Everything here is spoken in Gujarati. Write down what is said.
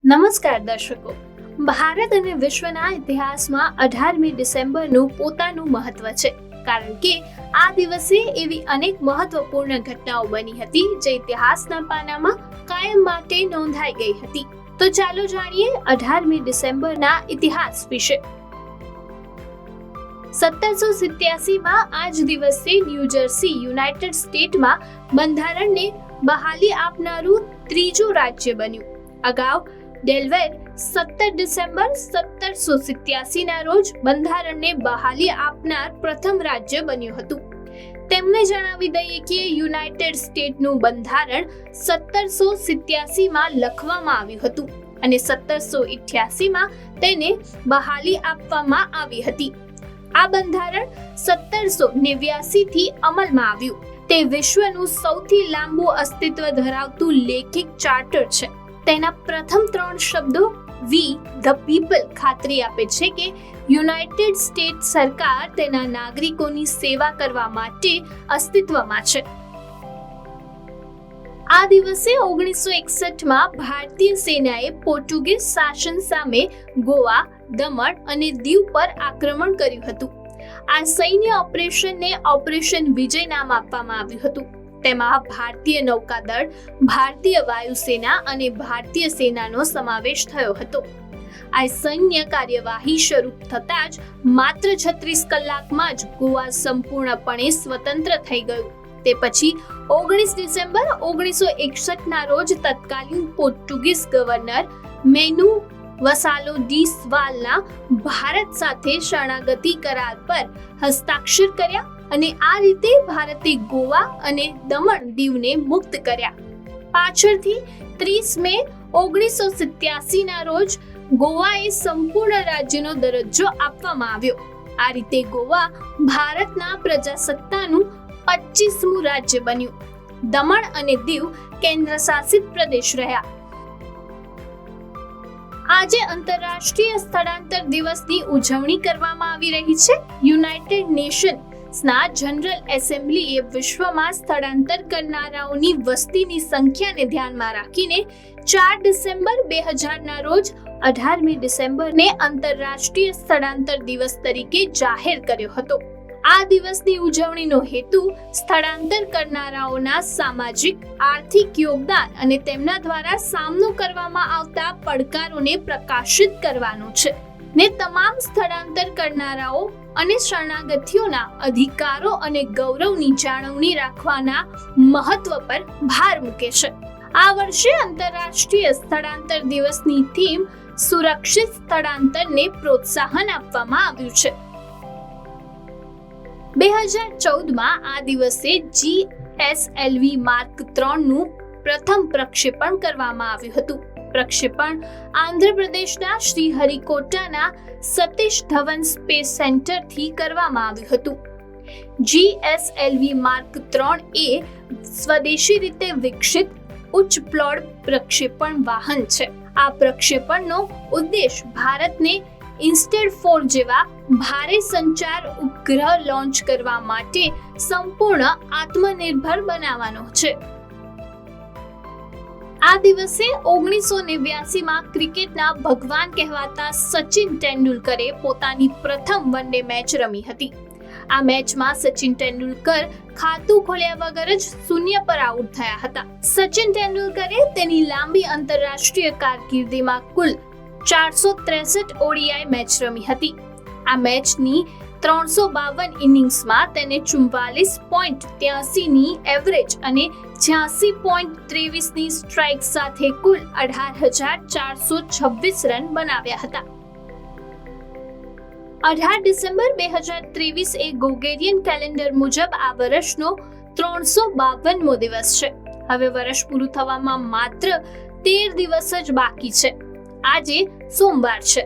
નમસ્કાર દર્શકો, ભારત અને વિશ્વના ઇતિહાસમાં 18મી ડિસેમ્બરનું પોતાનું મહત્વ છે, કારણ કે આ દિવસે એવી અનેક મહત્વપૂર્ણ ઘટનાઓ બની હતી જે ઇતિહાસના પાનામાં કાયમ માટે નોંધાઈ ગઈ હતી. તો ચાલો જાણીએ 18મી ડિસેમ્બરના ઇતિહાસ વિશે. 1787માં આ જ દિવસે ન્યૂ જર્સી યુનાઇટેડ સ્ટેટ્સમાં બંધારણને બહાલી આપનારું ત્રીજું રાજ્ય બન્યું. અગાઉ ડેલવેર 17 ડિસેમ્બર 1787ના રોજ બંધારણને બહાલી આપનાર પ્રથમ રાજ્ય બન્યું હતું. તેમને જણાવી દઈએ કે યુનાઇટેડ સ્ટેટ્સનું બંધારણ 1787માં લખવામાં આવ્યું હતું અને 1788માં તેને બહાલી આપવામાં આવી હતી. આ બંધારણ 1789 થી અમલમાં આવ્યું. તે વિશ્વનું સૌથી લાંબુ અસ્તિત્વ ધરાવતું લેખિત ચાર્ટર છે. તેના પ્રથમ 3 શબ્દો વી ધ પીપલ ખાતરી આપે છે કે યુનાઇટેડ સ્ટેટ્સ સરકાર તેના નાગરિકોની સેવા કરવા માટે અસ્તિત્વમાં છે. આ દિવસે 1961માં ભારતીય સેનાએ પોર્ટુગીઝ શાસન સામે ગોવા, દમણ અને દીવ પર આક્રમણ કર્યું હતું. આ સૈન્ય ઓપરેશનને ઓપરેશન વિજય નામ આપવામાં આવ્યું હતું. તેમાં ભારતીય નૌકાદળ, ભારતીય વાયુસેના અને ભારતીય સેનાનો સમાવેશ થયો હતો. આ સૈન્ય કાર્યવાહી શરૂ થતાં જ માત્ર 36 કલાકમાં જ ગોવા સંપૂર્ણપણે સ્વતંત્ર થઈ ગયું. તે પછી 19 ડિસેમ્બર 1961ના રોજ તત્કાલીન પોર્ટુગીઝ ગવર્નર મેનુ વસાલો ડી સ્વાલના ભારત સાથે શરણાગતિ કરાર પર હસ્તાક્ષર કર્યા અને આ રીતે ભારતે ગોવા અને દમણ દીવને મુક્ત કર્યા. પાછળથી 30 મે 1987ના રોજ ગોવાએ સંપૂર્ણ રાજ્યનો દરજ્જો આપવામાં આવ્યો. આ રીતે ગોવા ભારતના પ્રજાસત્તાકનું 25મું રાજ્ય બન્યું. દમણ અને દીવ કેન્દ્ર શાસિત પ્રદેશ રહ્યા. આજે આંતરરાષ્ટ્રીય સ્થળાંતર દિવસની ઉજવણી કરવામાં આવી રહી છે. યુનાઇટેડ નેશન્સના જનરલ એસેમ્બલીએ વિશ્વમાં સ્થળાંતર કરનારાઓની વસ્તીની સંખ્યાને ધ્યાનમાં રાખીને 4 ડિસેમ્બર 2000ના રોજ 18મી ડિસેમ્બરને આંતરરાષ્ટ્રીય સ્થળાંતર દિવસ તરીકે જાહેર કર્યો હતો. આ દિવસની ઉજવણીનો હેતુ સ્થળાંતર કરનારાઓના સામાજિક, આર્થિક યોગદાન અને તેમના દ્વારા સામનો કરવામાં આવતા પડકારોને પ્રકાશિત કરવાનો છે ને તમામ સ્થળાંતર કરનારાઓ અને શરણાર્થીઓના અધિકારો અને ગૌરવની જાળવણી રાખવાના મહત્વ પર ભાર મૂકે છે. આ વર્ષે આંતરરાષ્ટ્રીય સ્થળાંતર દિવસની થીમ સુરક્ષિત સ્થળાંતરને પ્રોત્સાહન આપવામાં આવ્યું છે. 2014માં આ દિવસે GSLV માર્ક 3નું પ્રથમ પ્રક્ષેપણ કરવામાં આવ્યું હતું. પ્રક્ષેપણ આંધ્રપ્રદેશના શ્રીહરિકોટાના સતીશ ધવન સ્પેસ સેન્ટરથી કરવામાં આવ્યું હતું. GSLV માર્ક 3 એ સ્વદેશી રીતે વિકસિત ઉચ્ચ પ્લોડ પ્રક્ષેપણ વાહન છે. આ પ્રક્ષેપણનો ઉદ્દેશ ભારતને ઇન્સ્ટેડ-4 જેવા ભારે સંચાર ઉપગ્રહ લોન્ચ કરવા માટે સંપૂર્ણ આત્મનિર્ભર બનાવવાનો છે. આ દિવસે 1989માં ક્રિકેટના ભગવાન કહેવાતા સચિન તેંડુલકરે પોતાની પ્રથમ વનડે મેચ રમી હતી. આ મેચમાં સચિન તેંડુલકર ખાતું ખોલ્યા વગર જ 0 પર આઉટ થયા હતા. સચિન તેંડુલકરે તેની લાંબી આંતરરાષ્ટ્રીય કારકિર્દીમાં કુલ 463 ODI મેચ રમી હતી. આ મેચની 352 ઇનિંગ્સમાં તેને 44.83ની એવરેજ અને 86.23ની સ્ટ્રાઇક સાથે કુલ 18,426 રન બનાવ્યા હતા. 18 ડિસેમ્બર 2023 એ ગોગેરિયન કેલેન્ડર મુજબ આ વર્ષનો 352મો દિવસ છે. હવે વર્ષ પૂરું થવામાં માત્ર 13 દિવસ જ બાકી છે. આજે સોમવાર છે.